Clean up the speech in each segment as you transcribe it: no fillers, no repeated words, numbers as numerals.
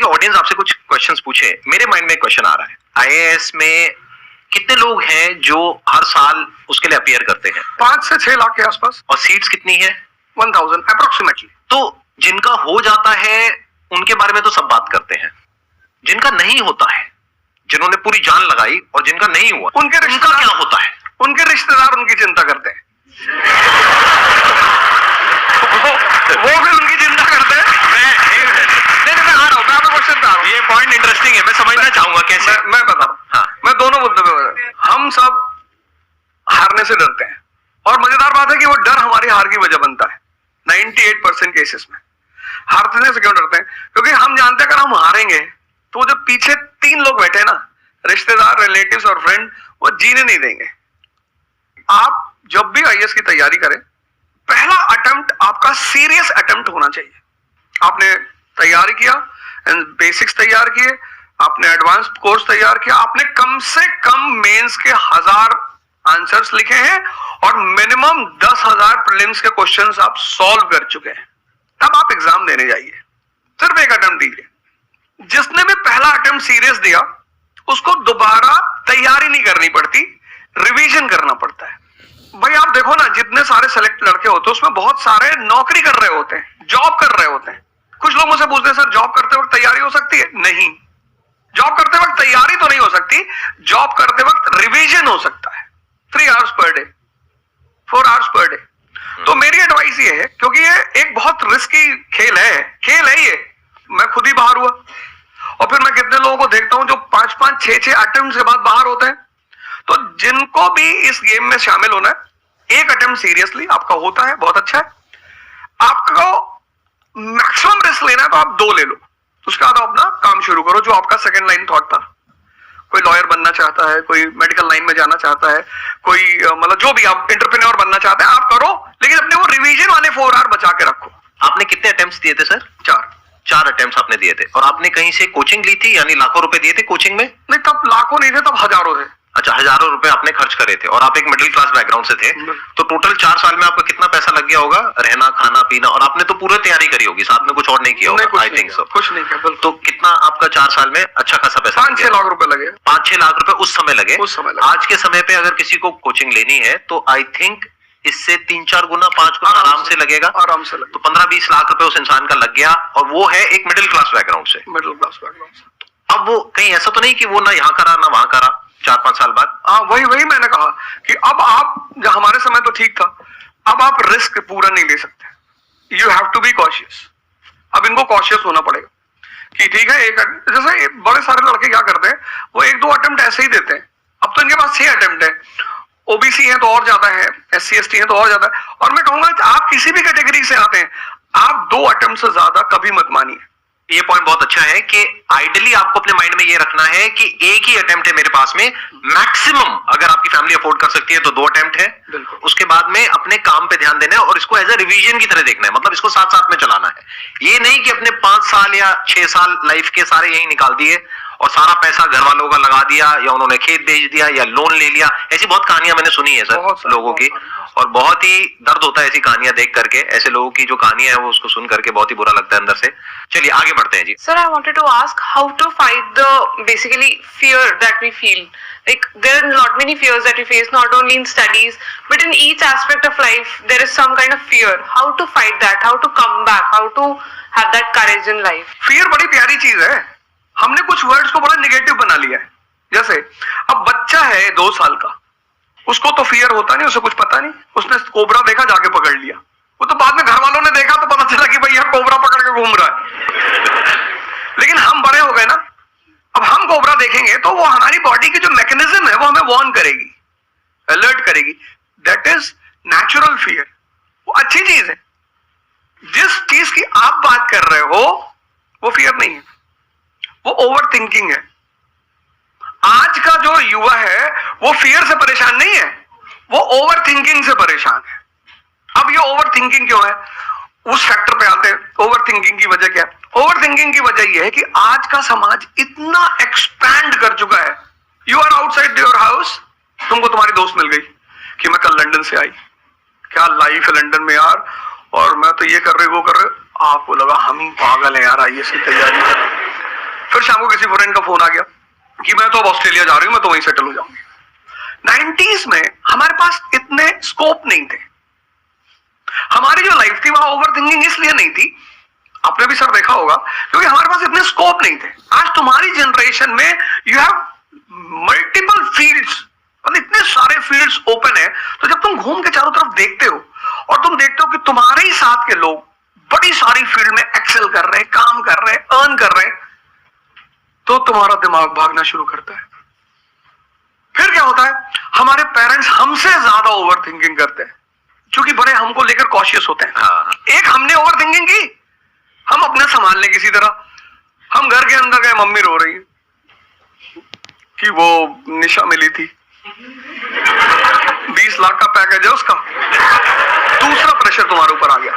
Audience आपसे कुछ questions पूछे, मेरे माइंड में एक क्वेश्चन आ रहा है, आईएएस में कितने लोग हैं जो हर साल उसके लिए अपीयर करते हैं? 5 से 6 लाख के आसपास। और सीट्स कितनी है? 1000 अप्रोक्सीमेटली। तो जिनका हो जाता है उनके बारे में तो सब बात करते हैं, जिनका नहीं होता है, जिन्होंने पूरी जान लगाई और जिनका नहीं हुआ, उनका क्या होता है? उनके रिश्तेदार उनकी चिंता करते हैं। वो भी उनकी चिंता करते हैं। मैं आ रहा हूं, मैं आपको क्वेश्चन बता रहा हूं। ये पॉइंट इंटरेस्टिंग है, मैं समझना चाहूंगा कैसे। मैं बता रहा हूं। हाँ। मैं दोनों मुद्दों पे बता रहा हूं। हम सब हारने से डरते हैं और मजेदार बात है कि वो डर हमारी हार की वजह बनता है। 98% केसेस में हारने से क्यों डरते हैं? क्योंकि हम जानते हैं अगर हम हारेंगे तो जो पीछे 3 लोग बैठे हैं ना, रिश्तेदार, रिलेटिव्स और फ्रेंड, वो जीने नहीं देंगे। आप जब भी आईएएस की तैयारी करें, पहला अटेम्प्ट आपका सीरियस अटेम्प्ट होना चाहिए। आपने तैयारी किया, बेसिक्स तैयार किए, आपने एडवांस कोर्स तैयार किया, आपने कम से कम मेंस के 1000 आंसर्स लिखे हैं और मिनिमम 10,000 प्रीलिम्स के क्वेश्चंस आप सॉल्व कर चुके हैं। तब आप एग्जाम देने जाइए, सिर्फ एक अटेम्प्ट दीजिए। जिसने भी पहला अटेम्प्ट सीरियस दिया उसको दोबारा तैयारी नहीं करनी पड़ती, रिवीजन करना पड़ता है। भाई आप देखो ना, जितने सारे सेलेक्ट लड़के होते हैं उसमें बहुत सारे नौकरी कर रहे होते हैं, जॉब कर रहे होते हैं। कुछ लोग मुझसे पूछते हैं सर जॉब करते वक्त तैयारी हो सकती है? नहीं, जॉब करते वक्त तैयारी तो नहीं हो सकती, जॉब करते वक्त रिवीजन हो सकता है। 3 hours per day, 4 hours per day. तो मेरी एडवाइस ये है, क्योंकि ये एक बहुत रिस्की खेल है ये। मैं खुद ही बाहर हुआ और फिर मैं कितने लोगों को देखता हूं जो 5-5, 6-6 अटेम्प्ट के बाद बाहर होते हैं। तो जिनको भी इस गेम में शामिल होना है, एक अटेम्प्ट सीरियसली आपका होता है, बहुत अच्छा है। आपको मैक्सिमम रिस्क लेना है तो आप 2 ले लो, उसके बाद अपना काम शुरू करो। जो आपका सेकंड लाइन थॉट था, कोई लॉयर बनना चाहता है, कोई मेडिकल लाइन में जाना चाहता है, कोई मतलब जो भी आप एंटरप्रेन्योर बनना चाहते हैं, आप करो, लेकिन अपने वो रिवीजन वाले 4 आवर बचा के रखो। आपने कितने अटेम्प्ट्स दिए थे सर? 4 अटेम्प्ट्स आपने दिए थे। और आपने कहीं से कोचिंग ली थी, यानी लाखों रुपए दिए थे कोचिंग में? नहीं, तब लाखों नहीं थे, तब हजारों थे। अच्छा, हजारों रुपए आपने खर्च करे थे और आप एक मिडिल क्लास बैकग्राउंड से थे, तो टोटल 4 साल में आपका कितना पैसा लग गया होगा? रहना, खाना, पीना, और आपने तो पूरी तैयारी करी होगी, साथ में कुछ और नहीं किया होगा? I think so. कुछ नहीं किया। तो कितना आपका 4 साल में अच्छा खासा पैसा? 5-6 लाख रुपए लगे। 5-6 लाख रुपए उस समय लगे। आज के समय पे अगर किसी को कोचिंग लेनी है तो आई थिंक इससे 3-4 गुना, 5 गुना आराम से लगेगा। आराम से लगेगा। तो 15-20 लाख रुपए उस इंसान का लग गया, और वो है एक मिडिल क्लास बैकग्राउंड से। अब वो कहीं ऐसा तो नहीं कि वो ना यहाँ करा ना वहां करा 4-5 साल बाद? हाँ, वही मैंने कहा कि अब आप, हमारे समय तो ठीक था, अब आप रिस्क पूरा नहीं ले सकते। You have to be cautious. अब इनको कॉशियस होना पड़ेगा कि ठीक है, एक जैसे बड़े सारे लड़के क्या करते हैं, वो 1-2 अटेम्प्ट ऐसे ही देते हैं। अब तो इनके पास 6 अटेम्प्ट है, ओबीसी है तो और ज्यादा है, SC ST है तो और ज्यादा है। और मैं कहूंगा आप किसी भी कैटेगरी से आते हैं, आप 2 अटेम्प्ट से ज्यादा कभी मत मानिए। ये पॉइंट बहुत अच्छा है कि आइडियली आपको अपने माइंड में ये रखना है कि एक ही अटेम्प्ट है मेरे पास में, मैक्सिमम अगर आपकी फैमिली अफोर्ड कर सकती है तो 2 अटेम्प्ट है। उसके बाद में अपने काम पे ध्यान देना है और इसको एज ए रिवीजन की तरह देखना है, मतलब इसको साथ साथ में चलाना है। ये नहीं कि अपने 5 साल या 6 साल लाइफ के सारे यही निकाल दिए और सारा पैसा घर वालों का लगा दिया, या उन्होंने खेत बेच दिया या लोन ले लिया। ऐसी बहुत कहानियां मैंने सुनी है सर लोगों की, और बहुत ही दर्द होता है ऐसी कहानियां देख करके। ऐसे लोगों की जो कहानियां है वो उसको सुन करके बहुत ही बुरा लगता है अंदर से। चलिए आगे बढ़ते हैं जी। Sir, I wanted to ask how to fight the basically fear that we feel. Like there are not many fears that we face, not only in studies, but in each aspect of life there is some kind of fear. How to fight that? How to come back? How to have that courage in life? Fear बड़ी प्यारी चीज है। हमने कुछ words को बड़ा negative बना लिया है। जैसे अब बच्चा है 2 साल का, उसको तो फियर होता नहीं, उसे कुछ पता नहीं, उसने कोबरा देखा, जाके पकड़ लिया। वो तो बाद में घर वालों ने देखा तो पता चला कि भैया कोबरा पकड़ के घूम रहा है। लेकिन हम बड़े हो गए ना, अब हम कोबरा देखेंगे तो वो हमारी बॉडी की जो मैकेनिज्म है वो हमें वार्न करेगी, अलर्ट करेगी। That is natural fear. वो अच्छी चीज है। जिस चीज की आप बात कर रहे हो वो फियर नहीं है, वो ओवर थिंकिंग है। आज का जो युवा है वो फियर से परेशान नहीं है, वो ओवर थिंकिंग से परेशान है। अब ये ओवर थिंकिंग क्यों है, उस फैक्टर पे आते हैं। ओवर थिंकिंग की वजह क्या है? ओवर थिंकिंग की वजह यह है कि आज का समाज इतना एक्सपैंड कर चुका है। You are outside your house, तुमको तुम्हारी दोस्त मिल गई कि मैं कल लंदन से आई, क्या लाइफ है लंदन में यार, और मैं तो ये कर रही वो कर रही। आपको लगा हम ही पागल है यार, आईएएस की तैयारी कर। फिर शाम को किसी फ्रेंड का फोन आ गया कि मैं तो अब ऑस्ट्रेलिया जा रही हूं, मैं तो वहीं सेटल हो जाऊंगी। 90s में हमारे पास इतने स्कोप नहीं थे। हमारी जो लाइफ थी वहां ओवर थिंकिंग इसलिए नहीं थी, आपने भी सर देखा होगा, क्योंकि हमारे पास इतने स्कोप नहीं थे। आज तुम्हारी जनरेशन में यू हैव मल्टीपल फील्ड्स, मतलब इतने सारे फील्ड्स ओपन है। तो जब तुम घूम के चारों तरफ देखते हो और तुम देखते हो कि तुम्हारे ही साथ के लोग बड़ी सारी फील्ड में एक्सेल कर रहे हैं, काम कर रहे हैं, अर्न कर रहे हैं, तो तुम्हारा दिमाग भागना शुरू करता है। फिर क्या होता है, हमारे पेरेंट्स हमसे ज्यादा ओवर थिंकिंग करते हैं, क्योंकि बड़े हमको लेकर कॉशियस होते हैं। एक हमने ओवर थिंकिंग की, हम अपने संभाल लें किसी तरह। हम घर के अंदर गए, मम्मी रो रही है कि वो निशा मिली थी, 20 लाख का पैकेज है उसका। दूसरा प्रेशर तुम्हारे ऊपर आ गया।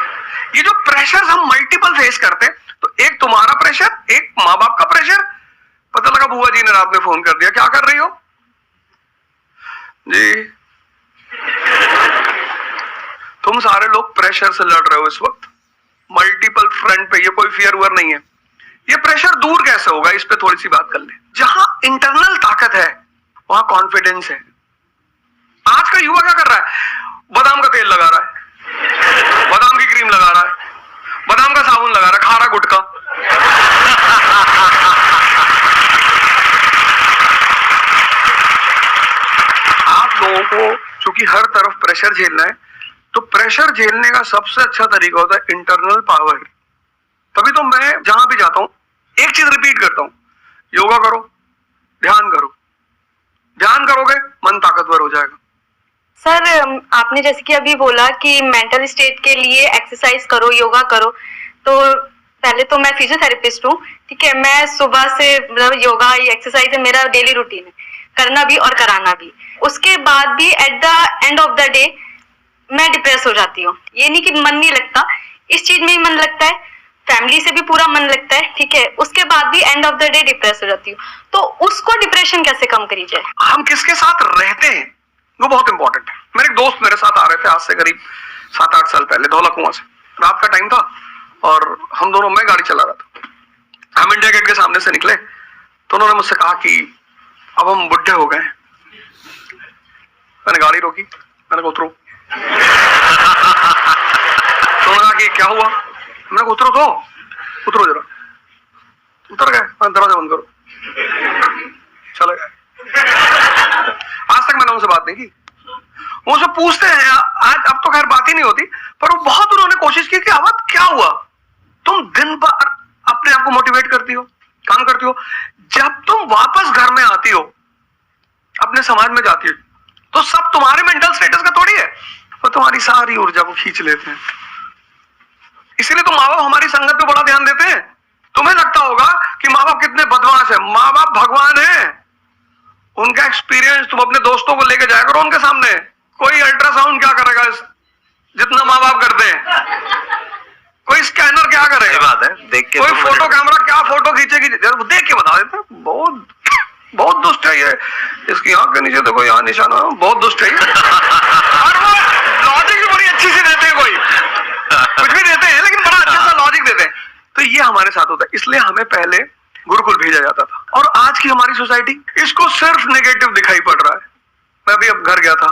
ये जो प्रेशर हम मल्टीपल फेस करते हैं, तो एक तुम्हारा प्रेशर, एक माँ बाप का प्रेशर। पता लगा बुआ जी ने रात में फोन कर दिया, क्या कर रही हो जी? तुम सारे लोग प्रेशर से लड़ रहे हो इस वक्त, मल्टीपल फ्रंट पे। ये कोई फियर हुआ नहीं है। ये प्रेशर दूर कैसे होगा, इस पे थोड़ी सी बात कर ले। जहां इंटरनल ताकत है वहां कॉन्फिडेंस है। आज का युवा क्या कर रहा है, बादाम का तेल लगा रहा है, बादाम की क्रीम लगा रहा है, बादाम का साबुन लगा रहा है, खा रहा गुटखा। आप लोगों को चूंकि हर तरफ प्रेशर झेलना है, तो प्रेशर झेलने का सबसे अच्छा तरीका होता है इंटरनल पावर। तभी तो मैं जहां भी जाता हूं एक चीज रिपीट करता हूं, योगा करो, ध्यान करो। ध्यान करोगे मन ताकतवर हो जाएगा। सर, आपने जैसे कि अभी बोला कि मेंटल स्टेट के लिए एक्सरसाइज करो, योगा करो, तो पहले तो मैं फिजियोथेरेपिस्ट हूँ, ठीक है। मैं सुबह से मतलब योगा या एक्सरसाइज मेरा डेली रूटीन है, करना भी और कराना भी। उसके बाद भी at the end of the day मैं डिप्रेस हो जाती हूँ। ये नहीं कि मन नहीं लगता, इस चीज में ही मन लगता है, फैमिली से भी पूरा मन लगता है, ठीक है। उसके बाद भी end of the day depress हो जाती हूँ। तो उसको डिप्रेशन कैसे कम करी जाए? हम किसके साथ रहते हैं वो बहुत इंपॉर्टेंट है। मेरे एक दोस्त मेरे साथ आ रहे थे आज से करीब 7-8 साल पहले, धौला कुआं से। रात का टाइम था और हम दोनों, मैं गाड़ी चला रहा था, हम इंडिया गेट के सामने से निकले तो उन्होंने मुझसे कहा कि अब हम बुढ़े हो गए। मैंने गाड़ी रोकी, मैंने कहा उतरो। तो उन्होंने कहा कि क्या हुआ? मैंने कहा उतरो तो, उतरो जरा। उतर गए, दरवाजा बंद करो, चले गए। आज तक मैंने उनसे बात नहीं की। वो सब पूछते हैं आज, अब तो खैर बात ही नहीं होती, पर वो बहुत उन्होंने कोशिश की कि अब क्या हुआ? तुम दिन भर अपने आप को मोटिवेट करती हो, काम करती हो, जब तुम वापस घर में आती हो, अपने समाज में जाती हो, तो सब तुम्हारे मेंटल स्टेटस का थोड़ी है, वो तुम्हारी सारी ऊर्जा को खींच लेते हैं। इसीलिए तो माँ बाप हमारी संगत पे बड़ा ध्यान देते हैं। तुम्हें लगता होगा कि माँ बाप कितने बदमाश है, माँ बाप भगवान है। उनका एक्सपीरियंस तुम अपने दोस्तों को लेके जाया करो उनके सामने। कोई अल्ट्रासाउंड क्या करेगा जितना माँ बाप करते हैं, कोई स्कैनर क्या करेगा, बात है, देख के कोई फोटो कैमरा क्या फोटो खींचेगी, देख के बता देते। बहुत दुष्ट है ये, इसकी आंख के नीचे देखो यहाँ निशाना, बहुत दुष्ट है ये। और वो लॉजिक भी बड़ी अच्छी सी देते हैं, कोई कुछ भी देते हैं लेकिन बड़ा अच्छा सा लॉजिक देते हैं। तो ये हमारे साथ होता है। इसलिए हमें पहले गुरुकुल भेजा जाता था, और आज की हमारी सोसाइटी इसको सिर्फ नेगेटिव दिखाई पड़ रहा है। मैं भी अब घर गया था,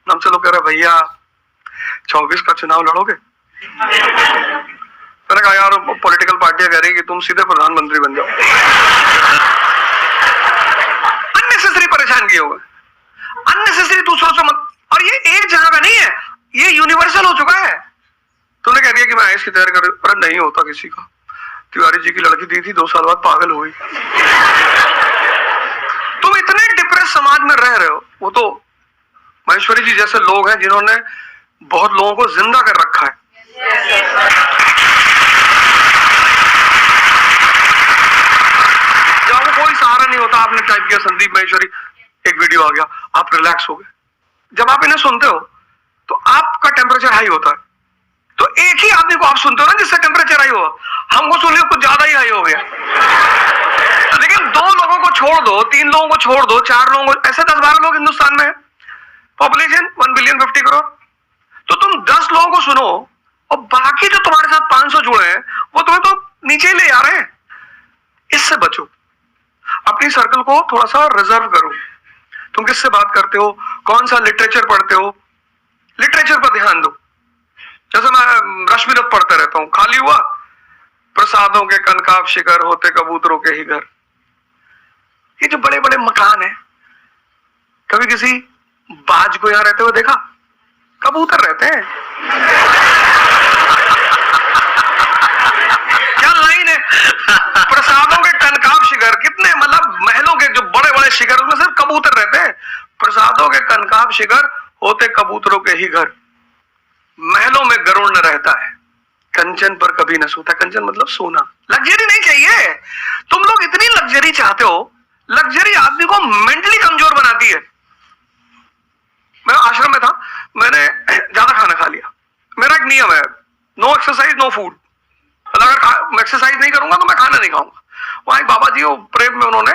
हमसे लोग कह रहे भैया 24 का चुनाव लड़ोगे? मैंने कहा यार पॉलिटिकल पार्टियां कह रही कि तुम सीधे प्रधानमंत्री बन जाओ। अननेसेसरी परेशान किए हुए, अननेसेसरी तू सोचो मत। और ये एक जगह का नहीं है, ये यूनिवर्सल हो चुका है। तूने कह दिया कि मैं आईएएस की तैयारी कर, पर नहीं होता किसी का। तिवारी जी की लड़की दी थी, 2 साल बाद पागल हो गई। तुम इतने डिप्रेस समाज में रह रहे हो। वो तो महेश्वरी जी जैसे लोग हैं जिन्होंने बहुत लोगों को जिंदा कर रखा है। जब कोई सहारा नहीं होता, आपने टाइप किया संदीप महेश्वरी, एक वीडियो आ गया, आप रिलैक्स हो गए। जब आप इन्हें सुनते हो तो आपका टेम्परेचर हाई होता है। तो एक ही आदमी को आप सुनते हो ना जिससे टेम्परेचर हाई हुआ, हमको सुन लिया कुछ ज्यादा ही हाई हो गया। लेकिन 2 लोगों को छोड़ दो, 3 लोगों को छोड़ दो, 4 लोगों को, ऐसे 10-12 लोग हिंदुस्तान में है, पॉपुलेशन 1 बिलियन 50 करोड़। तो तुम 10 लोगों को सुनो और बाकी जो तुम्हारे साथ 500 जुड़े हैं वो तुम्हें तो नीचे ले आ रहे हैं। इससे बचो, अपनी सर्कल को थोड़ा सा रिजर्व करो। तुम किससे बात करते हो, कौन सा लिटरेचर पढ़ते हो, लिटरेचर पर ध्यान दो। जैसे मैं रश्मिरथ पढ़ता रहता हूं, खाली हुआ प्रसादों के कनकाब शिखर होते कबूतरों के ही घर। ये जो बड़े बड़े मकान है, कभी किसी बाज को यहां रहते हुए देखा? कबूतर रहते हैं। क्या लाइन है, प्रसादों के कनकाब शिखर, कितने मतलब महलों के जो बड़े बड़े शिखर, उसमें सिर्फ कबूतर रहते हैं। प्रसादों के कनकाब शिखर होते कबूतरों के ही घर, महलों में गरुड़ न रहता है, कंचन पर कभी न सोता। कंचन मतलब सोना। लग्जरी नहीं चाहिए। तुम लोग इतनी लग्जरी चाहते हो, लग्जरी आदमी को मेंटली कमजोर बनाती है। मैं आश्रम में था, मैंने ज्यादा खाना खा लिया। मेरा एक नियम है, नो एक्सरसाइज नो फूड। अगर मैं एक्सरसाइज नहीं करूंगा तो मैं खाना नहीं खाऊंगा। वहां एक बाबा जी, वो प्रेम में उन्होंने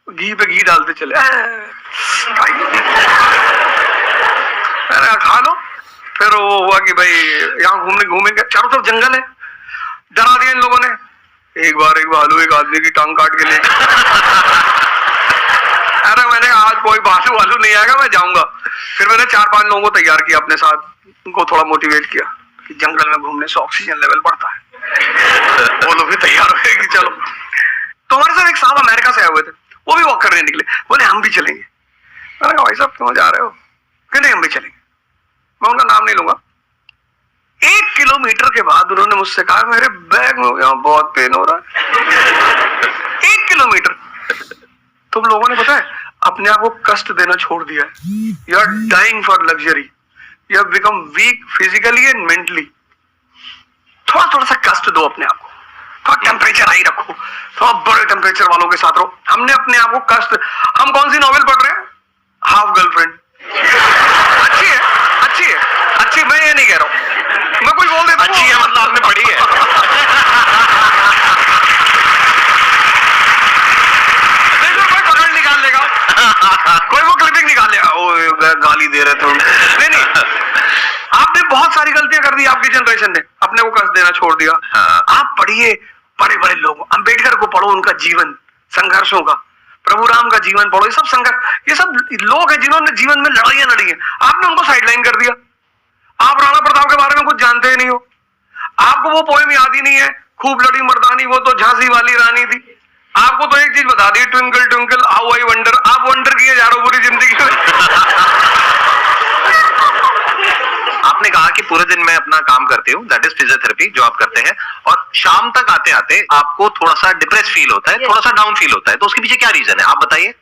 घी पे घी डालते चले, मैंने खा लो। फिर वो हुआ कि भाई यहाँ घूमेंगे, चारों तरफ जंगल है, डरा दिया इन लोगों ने। एक बार भालू एक आदमी की टांग काट के ले, अरे मैंने आज कोई भालू नहीं आएगा, मैं जाऊंगा। फिर मैंने 4-5 लोगों को तैयार किया अपने साथ, उनको थोड़ा मोटिवेट किया कि जंगल में घूमने से ऑक्सीजन लेवल बढ़ता है। वो लोग भी तैयार हुए कि चलो। तो हमारे साथ एक साहब अमेरिका से आए हुए थे, वो भी वॉक करने निकले, बोले हम भी चलेंगे। मैंने कहा भाई साहब क्यों जा रहे हो? कि नहीं हम भी चलेंगे। मैं उनका नाम नहीं लूंगा। 1 किलोमीटर के बाद उन्होंने मुझसे कहा मेरे बैग में यहाँ बहुत पेन हो रहा है। 1 किलोमीटर। तुम लोगों ने पता है अपने आप को कष्ट देना छोड़ दिया है। You are dying for luxury, you have become weak physically and mentally. थोड़ा थोड़ा सा कष्ट दो अपने आप को, थोड़ा टेम्परेचर हाई रखो, थोड़ा बड़े टेम्परेचर वालों के साथ रहो। हमने अपने आप को कष्ट, हम कौन सी नॉवेल पढ़ रहे हैं? Half girlfriend. अच्छी है, अच्छी है, अच्छी, मैं ये नहीं कह रहा हूं, मैं कोई बोल देता हूं अच्छी है मतलब आपने पढ़ी है। कोई पकड़ निकाल लेगा, कोई वो क्लिपिंग निकाल लेगा, ओ गाली दे रहे थे। नहीं, आपने बहुत सारी गलतियां कर दी आपकी जनरेशन ने, अपने को कष्ट देना छोड़ दिया। आप पढ़िए बड़े बड़े लोग, अंबेडकर को पढ़ो, उनका जीवन संघर्षों का, प्रभु राम का जीवन पढ़ो। ये सब संघर्ष, ये सब लोग हैं जिन्होंने जीवन में लड़ाइयां लड़ी हैं। आपने उनको साइडलाइन कर दिया। आप राणा प्रताप के बारे में कुछ जानते ही नहीं हो, आपको वो पोएम याद ही नहीं है, खूब लड़ी मर्दानी वो तो झांसी वाली रानी थी। आपको तो एक चीज बता दी, twinkle twinkle how I wonder. आप वंडर किए जा रहे हो पूरी जिंदगी में। आपने कहा कि पूरे दिन मैं अपना काम करती हूँ, दैट इज फिजियोथेरेपी जो आप करते हैं, और शाम तक आते आते आपको थोड़ा सा डिप्रेस फील होता है, थोड़ा सा डाउन फील होता है, तो उसके पीछे क्या रीजन है आप बताइए।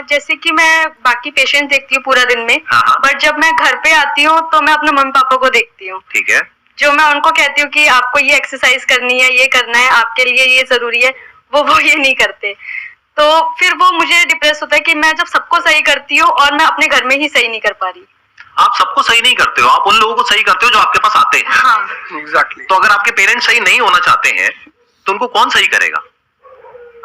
जैसे कि मैं बाकी पेशेंट देखती हूँ पूरा दिन में, हाँ। बट जब मैं घर पे आती हूँ तो मैं अपने मम्मी पापा को देखती हूँ। ठीक है। जो मैं उनको कहती हूँ कि आपको ये एक्सरसाइज करनी है, ये करना है, आपके लिए ये जरूरी है, वो ये नहीं करते। तो फिर वो मुझे डिप्रेस होता है कि मैं जब सबको सही करती हूँ और मैं अपने घर में ही सही नहीं कर पा रही। आप सबको सही नहीं करते हो, आप उन लोगों को सही करते हो जो आपके पास आते हैं। हाँ, एग्जैक्टली। तो अगर आपके पेरेंट्स सही नहीं होना चाहते हैं तो उनको कौन सही करेगा?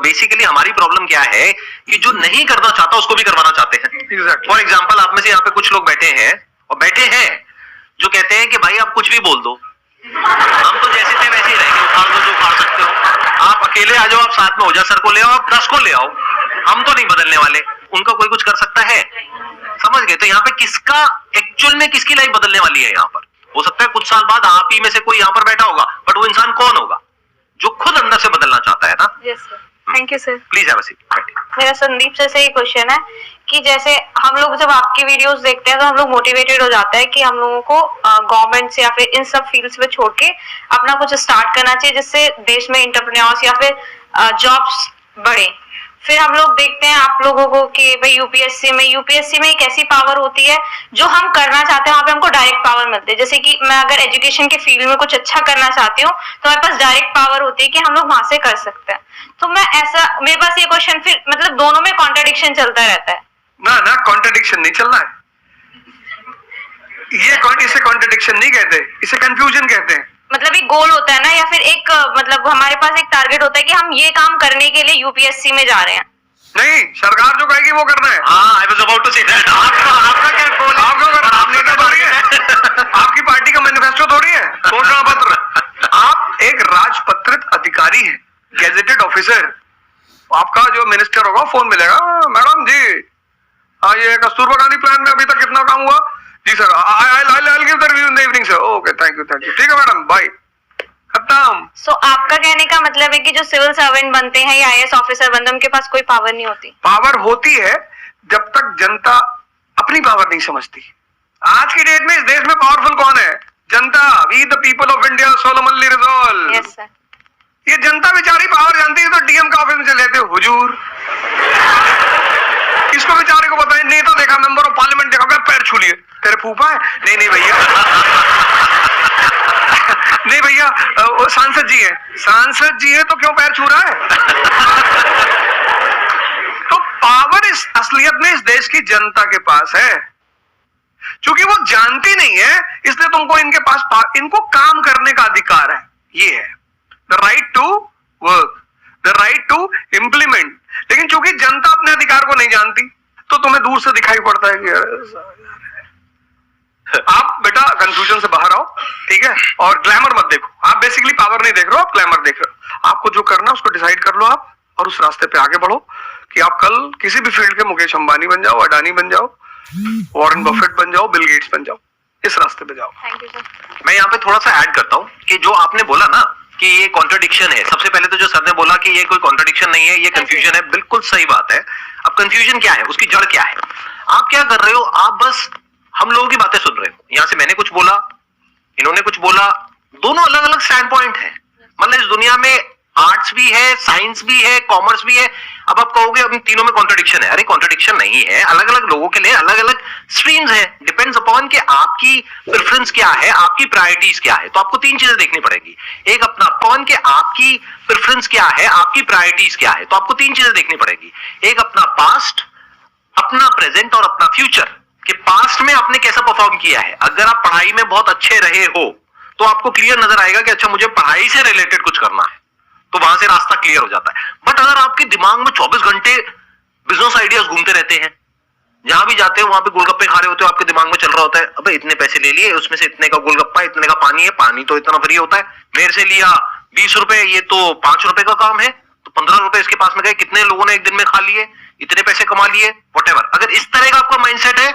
बेसिकली हमारी प्रॉब्लम क्या है कि जो नहीं करना चाहता उसको भी करवाना चाहते हैं। Exactly. फॉर एग्जाम्पल आप में से यहाँ पे कुछ लोग बैठे हैं और बैठे हैं जो कहते हैं कि भाई आप कुछ भी बोल दो, हम तो जैसे थे वैसे ही रहेंगे, उखाड़ दो जो उखाड़ सकते हो, आप अकेले आ जाओ, आप साथ में ओझा सर को ले आओ, आप 10 को ले आओ, हम तो नहीं बदलने वाले। उनका कोई कुछ कर सकता है? समझ गए? तो यहाँ पे किसका एक्चुअल में किसकी लाइफ बदलने वाली है? यहाँ पर हो सकता है कुछ साल बाद आप ही में से कोई यहाँ पर बैठा होगा, बट वो इंसान कौन होगा? जो खुद अंदर से बदलना चाहता है ना। Yes sir, thank you sir. Please have a seat. मेरा संदीप सर से ये क्वेश्चन है कि जैसे हम लोग जब आपकी वीडियोस देखते हैं तो हम लोग मोटिवेटेड हो जाते हैं कि हम लोगों को गवर्नमेंट से या फिर इन सब फील्ड्स में छोड़ के अपना कुछ स्टार्ट करना चाहिए जिससे देश में एंटरप्रेन्योर्स या फिर जॉब्स बढ़े। फिर हम लोग देखते हैं आप लोगों को कि भाई यूपीएससी में एक ऐसी पावर होती है जो हम करना चाहते हैं वहां पे हमको डायरेक्ट पावर मिलती है। जैसे कि मैं अगर एजुकेशन के फील्ड में कुछ अच्छा करना चाहती हूँ तो मेरे पास डायरेक्ट पावर होती है कि हम लोग वहां से कर सकते हैं। तो मैं ऐसा, मेरे पास ये क्वेश्चन फिर मतलब दोनों में कॉन्ट्रडिक्शन चलता रहता है। ना कॉन्ट्रडिक्शन नहीं चलना है, इसे कॉन्ट्रडिक्शन नहीं कहते, इसे कंफ्यूजन कहते हैं। मतलब एक गोल होता है ना, या फिर एक मतलब हमारे पास एक टारगेट होता है कि हम ये काम करने के लिए यूपीएससी में जा रहे हैं। नहीं, सरकार जो कहेगी वो करना है। हाँ, I was about to say that. आपका क्या गोल है? आप क्यों कर रहे? आपने क्या थोड़ी है, आपकी पार्टी का मैनिफेस्टो थोड़ी है, घोषणा पत्र। आप एक राजपत्रित अधिकारी हैं, गैजेटेड ऑफिसर, मिनिस्टर होगा, फोन मिलेगा, मैडम जी हाँ ये कस्तूरबा गांधी प्लान में अभी तक कितना काम हुआ जी sir, I give the review in the evening sir, okay thank you, ठीक है मैडम बाय, खत्म। सो आपका कहने का मतलब है कि जो सिविल सर्वेंट बनते हैं या आईएएस ऑफिसर बनते हैं उनके पास कोई पावर नहीं होती? पावर होती है जब तक जनता अपनी पावर नहीं समझती। आज की डेट में इस देश में पावरफुल कौन है? जनता, we the people of India solemnly resolve. Yes sir. ये जनता बेचारी पावर जानती है तो डीएम का ऑफिस में चले जाते, हुजूर इसको बेचारे को बताए, नेता देखा, मेंबर ऑफ पार्लियामेंट देखा, क्या पैर छू लिए, तेरे फूफा है? नहीं भैया नहीं भैया वो सांसद जी है, सांसद जी है तो क्यों पैर छू रहा है? तो पावर इस असलियत में इस देश की जनता के पास है, क्योंकि वो जानती नहीं है इसलिए तुमको इनके पास इनको काम करने का अधिकार है। ये है the right to work, the right to implement. लेकिन चूंकि जनता अपने अधिकार को नहीं जानती तो तुम्हें दूर से दिखाई पड़ता है कि आप बेटा कंफ्यूजन से बाहर आओ, ठीक है, और ग्लैमर मत देखो। आप बेसिकली पावर नहीं देख रहे हो, आप ग्लैमर देख रहे हो। आपको जो करना है उसको डिसाइड कर लो आप, और उस रास्ते पे आगे बढ़ो कि आप कल किसी भी फील्ड के मुकेश अंबानी बन जाओ, अडानी बन जाओ, वॉरेन बफेट बन जाओ, बिल गेट्स बन जाओ, इस रास्ते पे जाओ। Thank you sir. मैं यहाँ पे थोड़ा सा ऐड करता हूँ कि जो आपने बोला ना कि ये कॉन्ट्रडिक्शन है, सबसे पहले तो जो सर ने बोला कि ये कोई कॉन्ट्रडिक्शन नहीं है, ये कंफ्यूजन है, बिल्कुल सही बात है। अब कंफ्यूजन क्या है, उसकी जड़ क्या है? आप क्या कर रहे हो, आप बस हम लोगों की बातें सुन रहे हो। यहां से मैंने कुछ बोला, इन्होंने कुछ बोला, दोनों अलग अलग स्टैंड पॉइंट है। मतलब इस दुनिया में आर्ट्स भी है, साइंस भी है, कॉमर्स भी है। अब आप कहोगे अब इन तीनों में कॉन्ट्रडिक्शन है, अरे कॉन्ट्रडिक्शन नहीं है, अलग अलग लोगों के लिए अलग अलग स्ट्रीम्स है, डिपेंड्स अपॉन कि आपकी प्रेफरेंस क्या है, आपकी प्रायोरिटीज क्या है। तो आपको तीन चीजें देखनी पड़ेगी, एक अपना अपॉन के आपकी प्रेफरेंस क्या है, आपकी प्रायोरिटीज क्या है। तो आपको तीन चीजें देखनी पड़ेगी, एक अपना पास्ट, अपना प्रेजेंट और अपना फ्यूचर। कि पास्ट में आपने कैसा परफॉर्म किया है। अगर आप पढ़ाई में बहुत अच्छे रहे हो तो आपको क्लियर नजर आएगा कि अच्छा मुझे पढ़ाई से रिलेटेड कुछ करना है, तो वहां से रास्ता क्लियर हो जाता है। बट अगर आपके दिमाग में 24 घंटे बिजनेस आइडियाज घूमते रहते हैं, जहां भी जाते हो वहां पे गोलगप्पे खा रहे होते हो, आपके दिमाग में चल रहा होता है अबे इतने पैसे ले लिए, उसमें से इतने का गोलगप्पा, इतने का पानी है, पानी तो इतना फ्री होता है, मेरे से लिया 20 रुपए, ये तो 5 रुपए का काम है, तो 15 रुपए इसके पास में गए, कितने लोगों ने एक दिन में खा लिए, इतने पैसे कमा लिए, व्हाटएवर। अगर इस तरह का आपका माइंडसेट है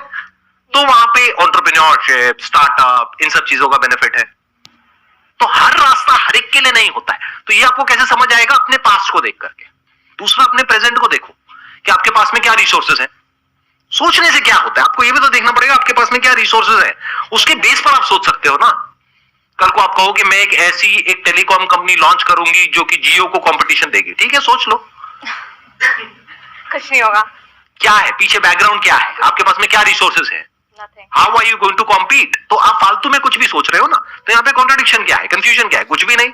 तो वहां पे एंटरप्रेन्योरशिप, स्टार्टअप, इन सब चीजों का बेनिफिट है। तो हर रास्ता हर एक के लिए नहीं होता है। तो ये आपको कैसे समझ आएगा? अपने पास्ट को देख करके। दूसरा, अपने प्रेजेंट को देखो कि आपके पास में क्या रिसोर्सेज हैं। सोचने से क्या होता है, आपको ये भी तो देखना पड़ेगा आपके पास में क्या रिसोर्सेज है, उसके बेस पर आप सोच सकते हो ना। कल को आप कहो कि मैं एक ऐसी एक टेलीकॉम कंपनी लॉन्च करूंगी जो कि जियो को कंपटीशन देगी, ठीक है, सोच लो। कुछ नहीं होगा। क्या है पीछे, बैकग्राउंड क्या है, आपके पास में क्या रिसोर्सेज है, Nothing. How are you going to compete. तो आप फालतू में कुछ भी सोच रहे हो ना। तो यहाँ पे कॉन्ट्रडिक्शन क्या है, कंफ्यूजन क्या है? कुछ भी नहीं।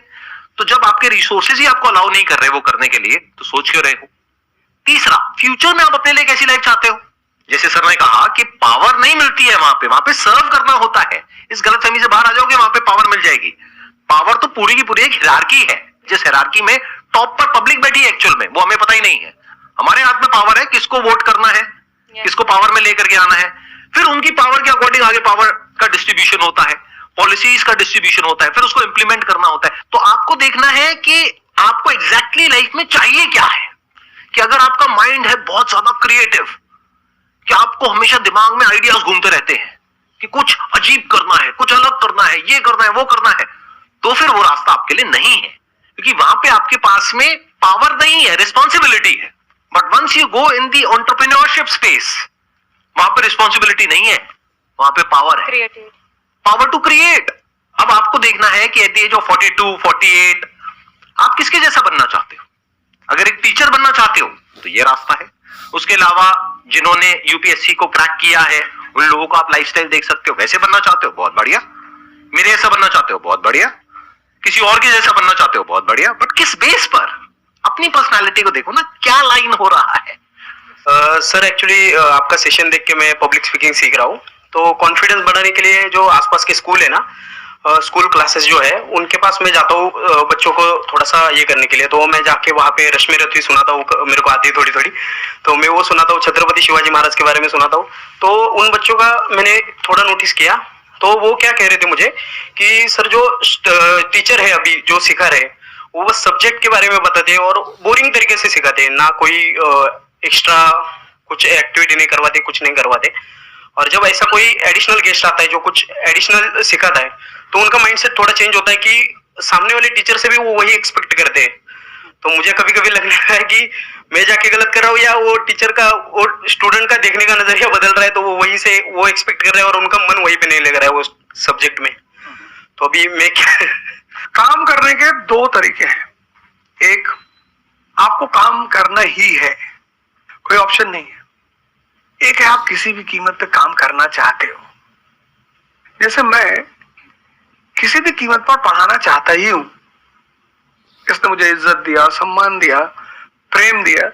तो जब आपके रिसोर्सेज ही आपको अलाउ नहीं कर रहे वो करने के लिए, तो सोच क्यों रहे हो? तीसरा, फ्यूचर में आप अपने लिए कैसी लाइफ चाहते हो? जैसे सर ने कहा कि पावर नहीं मिलती है वहां पे सर्व करना होता है। इस गलतफहमी से बाहर आ जाओगे, वहां पे पावर मिल जाएगी। पावर तो पूरी की पूरी एक हिरार्की है, जिस हिरार्की में टॉप पर पब्लिक बैठी है एक्चुअल में, वो हमें पता ही नहीं है। हमारे हाथ में पावर है, किसको वोट करना है, किसको पावर में लेकर के आना है, फिर उनकी पावर के अकॉर्डिंग आगे पावर का डिस्ट्रीब्यूशन होता है, पॉलिसीज का डिस्ट्रीब्यूशन होता है, फिर उसको इंप्लीमेंट करना होता है। तो आपको देखना है कि आपको एग्जैक्टली लाइफ में चाहिए क्या है। कि अगर आपका माइंड है बहुत ज्यादा क्रिएटिव, कि आपको हमेशा दिमाग में आइडियाज घूमते रहते हैं कि कुछ अजीब करना है, कुछ अलग करना है, ये करना है, वो करना है, तो फिर वो रास्ता आपके लिए नहीं है। क्योंकि वहां पे आपके पास में पावर नहीं है, रिस्पॉन्सिबिलिटी है। But once you go in the entrepreneurship space, वहां पे रिस्पॉन्सिबिलिटी नहीं है, वहां पे पावर है, Creativity. Power to create. अब आपको देखना है कि एट द एज ऑफ 42, 48 आप किसके जैसा बनना चाहते हो। अगर एक टीचर बनना चाहते हो तो ये रास्ता है। उसके अलावा जिन्होंने यूपीएससी को क्रैक किया है उन लोगों का आप लाइफस्टाइल देख सकते हो। वैसे बनना चाहते हो, बहुत बढ़िया। मेरे जैसा बनना चाहते हो, बहुत बढ़िया। किसी और के जैसा बनना चाहते हो, बहुत बढ़िया। बट किस बेस पर? अपनी पर्सनालिटी को देखो ना, क्या लाइन हो रहा है। सर एक्चुअली आपका सेशन देख के मैं पब्लिक स्पीकिंग सीख रहा हूँ, तो कॉन्फिडेंस बढ़ाने के लिए जो आसपास के स्कूल है ना, स्कूल क्लासेस जो है उनके पास मैं जाता हूँ बच्चों को थोड़ा सा ये करने के लिए। तो मैं जाके वहाँ पे रश्मि रथी सुनाता हूँ, मेरे को आती है थोड़ी थोड़ी, तो मैं वो सुनाता हूँ। छत्रपति शिवाजी महाराज के बारे में सुनाता हूँ। तो उन बच्चों का मैंने थोड़ा नोटिस किया, तो वो क्या कह रहे थे मुझे कि सर जो टीचर है अभी जो सिखा रहे, वो बस सब्जेक्ट के बारे में बताते हैं और बोरिंग तरीके से सिखाते हैं, ना कोई एक्स्ट्रा कुछ एक्टिविटी नहीं करवाते, कुछ नहीं करवाते। और जब ऐसा कोई एडिशनल गेस्ट आता है जो कुछ एडिशनल सिखाता है तो उनका माइंडसेट थोड़ा चेंज होता है कि सामने वाले टीचर से भी वो वही एक्सपेक्ट करते हैं। तो मुझे कभी कभी लगने लगा है कि मैं जाके गलत कर रहा हूँ या वो टीचर का वो स्टूडेंट का देखने का नजरिया बदल रहा है, तो वो वही से वो एक्सपेक्ट कर रहे हैं और उनका मन वहीं पे नहीं लग रहा है वो सब्जेक्ट में। तो अभी मैं क्या काम करने के दो तरीके हैं। एक, आपको काम करना ही है, कोई ऑप्शन नहीं है। एक है आप किसी भी कीमत पे काम करना चाहते हो। जैसे मैं किसी भी कीमत पर पढ़ाना चाहता ही हूं। इसने मुझे इज्जत दिया, सम्मान दिया, प्रेम दिया।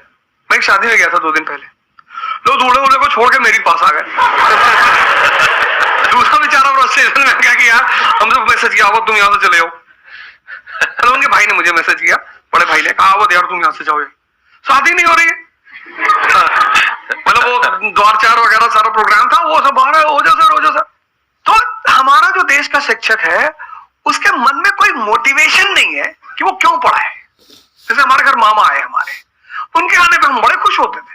मैं एक शादी में गया था 2 दिन पहले, लोग दूल्हे को छोड़ के मेरे पास आ गए। दूसरा बेचारा स्टेशन में क्या किया, हमसे मैसेज किया, तुम यहां से चले जाओ। हेलो, उनके भाई ने मुझे मैसेज किया, बड़े भाई ने कहा, वो यार तुम यहां से जाओ, शादी नहीं हो रही है। मतलब वो द्वार चार वगैरह सारा प्रोग्राम था, वो सब बाहर हो जा सर। तो हमारा जो देश का शिक्षक है उसके मन में कोई मोटिवेशन नहीं है कि वो क्यों पढ़ाए। जैसे हमारे घर मामा आए, हमारे उनके आने पे हम बड़े खुश होते थे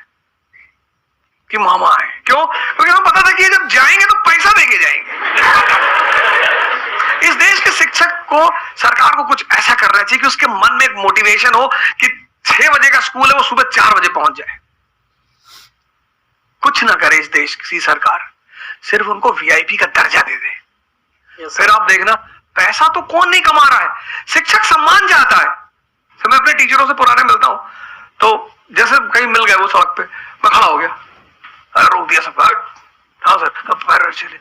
कि मामा आए। क्यों? क्योंकि हमें पता था कि जब जाएंगे तो पैसा देके जाएंगे। इस देश के शिक्षक को, सरकार को कुछ ऐसा करना चाहिए कि उसके मन में एक मोटिवेशन हो कि 6 बजे का स्कूल है, वो सुबह 4 बजे पहुंच जाए। कुछ ना करे इस देश की सरकार, सिर्फ उनको वीआईपी का दर्जा दे दे। फिर आप देखना, पैसा तो कौन नहीं कमा रहा है, शिक्षक सम्मान चाहता है। तो मैं अपने टीचरों से पुराने मिलता हूं, तो जैसे कहीं मिल गए वो सड़क पे, मैं खड़ा हो गया, अरे रोक दिया सब, हाँ सर, अब पैर चले,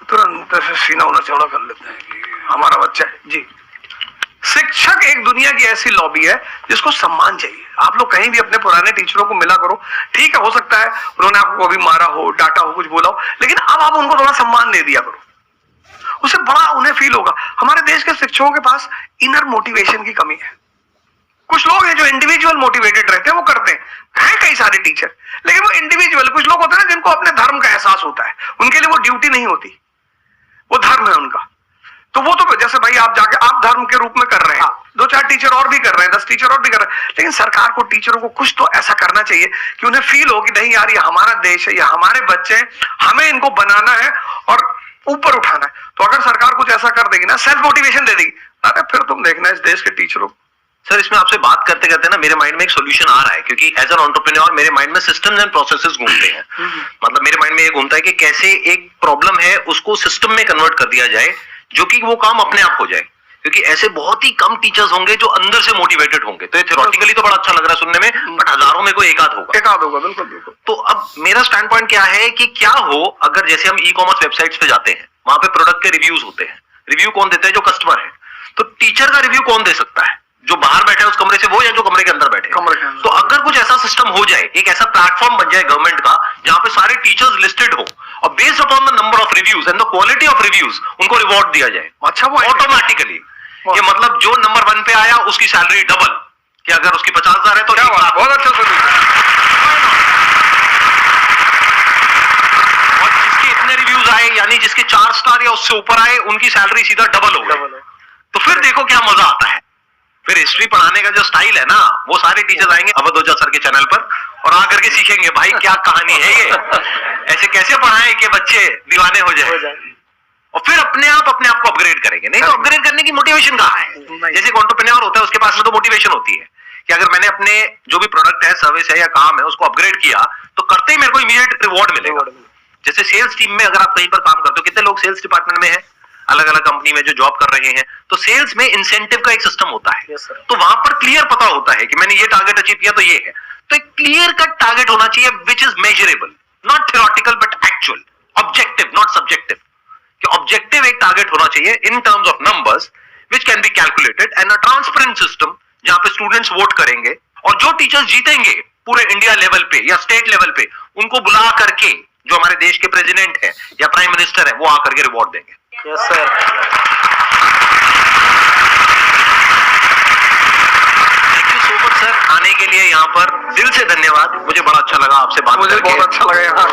तुरंत सीना उना चौड़ा कर लेते हैं कि हमारा बच्चा है जी। शिक्षक एक दुनिया की ऐसी लॉबी है जिसको सम्मान चाहिए। आप लोग कहीं भी अपने पुराने टीचरों को मिला करो, ठीक है, हो सकता है उन्होंने आपको कभी मारा हो, डांटा हो, कुछ बोला हो, लेकिन अब आप उनको थोड़ा सम्मान दे दिया करो, उससे बड़ा उन्हें फील होगा। हमारे देश के शिक्षकों के पास इनर मोटिवेशन की कमी है। कुछ लोग हैं जो इंडिविजुअल मोटिवेटेड रहते हैं, वो करते हैं कई सारे टीचर, लेकिन वो इंडिविजुअल, कुछ लोग होते हैं जिनको अपने धर्म का एहसास होता है, उनके लिए वो ड्यूटी नहीं होती, वो धर्म है उनका। तो वो तो जैसे भाई आप जाके आप धर्म के रूप में कर रहे हैं, 2-4 टीचर और भी कर रहे हैं, 10 टीचर और भी कर रहे हैं, लेकिन सरकार को, टीचरों को कुछ तो ऐसा करना चाहिए कि उन्हें फील हो कि नहीं यार, ये हमारा देश है, ये हमारे बच्चे हैं, हमें इनको बनाना है और ऊपर उठाना है। तो अगर सरकार कुछ ऐसा कर देगी ना, सेल्फ मोटिवेशन दे देगी, अरे फिर तुम देखना इस देश के टीचरों। सर, इसमें आपसे बात करते करते ना मेरे माइंड में एक सॉल्यूशन आ रहा है, क्योंकि एज एन एंटरप्रेन्योर मेरे माइंड में सिस्टम्स एंड प्रोसेसेस घूमते हैं। मतलब मेरे माइंड में ये घूमता है कि कैसे एक प्रॉब्लम है उसको सिस्टम में कन्वर्ट कर दिया जाए, जो कि वो काम अपने आप हो जाए। क्योंकि ऐसे बहुत ही कम टीचर्स होंगे जो अंदर से मोटिवेटेड होंगे। तो ये थ्योरेटिकली तो बड़ा अच्छा लग रहा है सुनने में, बट हजारों में कोई एक आध होगा। बिल्कुल बिल्कुल। तो अब मेरा स्टैंड पॉइंट क्या है कि क्या हो अगर जैसे हम ई-कॉमर्स वेबसाइट्स पे जाते हैं, वहां पे प्रोडक्ट के रिव्यूज होते हैं। रिव्यू कौन देता है? जो कस्टमर है। तो टीचर का रिव्यू कौन दे सकता है? जो बाहर बैठे है उस कमरे से वो, या जो कमरे के अंदर बैठे? तो अगर कुछ ऐसा सिस्टम हो जाए, एक ऐसा प्लेटफॉर्म बन जाए गवर्नमेंट का जहां पे सारे टीचर्स लिस्टेड हो और based upon the number of reviews and the quality of reviews उनको रिवॉर्ड दिया जाए। अच्छा, वो ऑटोमेटिकली, ये मतलब जो नंबर 1 पे आया उसकी सैलरी डबल, कि अगर उसकी 50,000 है तो बहुत अच्छा और जिसके इतने रिव्यूज आए, यानी जिसके 4 स्टार या उससे ऊपर आए, उनकी सैलरी सीधा डबल हो गई। तो फिर देखो क्या मजा आता है। फिर हिस्ट्री पढ़ाने का जो स्टाइल है ना, वो सारे टीचर्स आएंगे अवध ओझा सर के चैनल पर और आकर के सीखेंगे भाई क्या कहानी है ये, ऐसे कैसे पढ़ाए कि बच्चे दीवाने हो जाए, और फिर अपने आप को अपग्रेड करेंगे। नहीं तो अपग्रेड करने की मोटिवेशन कहाँ है? जैसे एक एंटरप्रेन्योर होता है, उसके पास में तो मोटिवेशन होती है कि अगर मैंने अपने जो भी प्रोडक्ट है, सर्विस है या काम है, उसको अपग्रेड किया तो करते ही मेरे को इमीडिएट रिवॉर्ड मिलेगा। जैसे सेल्स टीम में अगर आप कहीं पर काम करते हो, कितने लोग सेल्स डिपार्टमेंट में है, अलग अलग कंपनी में जो जॉब कर रहे हैं, तो सेल्स में इंसेंटिव का एक सिस्टम होता है। तो वहां पर क्लियर पता होता है कि मैंने ये टारगेट अचीव किया तो ये है। तो एक क्लियर कट टारगेट होना चाहिए which is measurable, not theoretical but actual, objective not subjective. कि ऑब्जेक्टिव एक टारगेट होना चाहिए in terms of numbers which can be calculated, and a transparent system जहां पे स्टूडेंट्स वोट करेंगे और जो टीचर्स जीतेंगे पूरे इंडिया लेवल पे या स्टेट लेवल पे, उनको बुला करके जो हमारे देश के प्रेसिडेंट है या प्राइम मिनिस्टर है, वो आकर के रिवॉर्ड देंगे। Yes sir. Thank you so much sir, आने के लिए यहाँ पर दिल से धन्यवाद। मुझे बड़ा अच्छा लगा आपसे बात करके। मुझे बहुत अच्छा लगा यहाँ।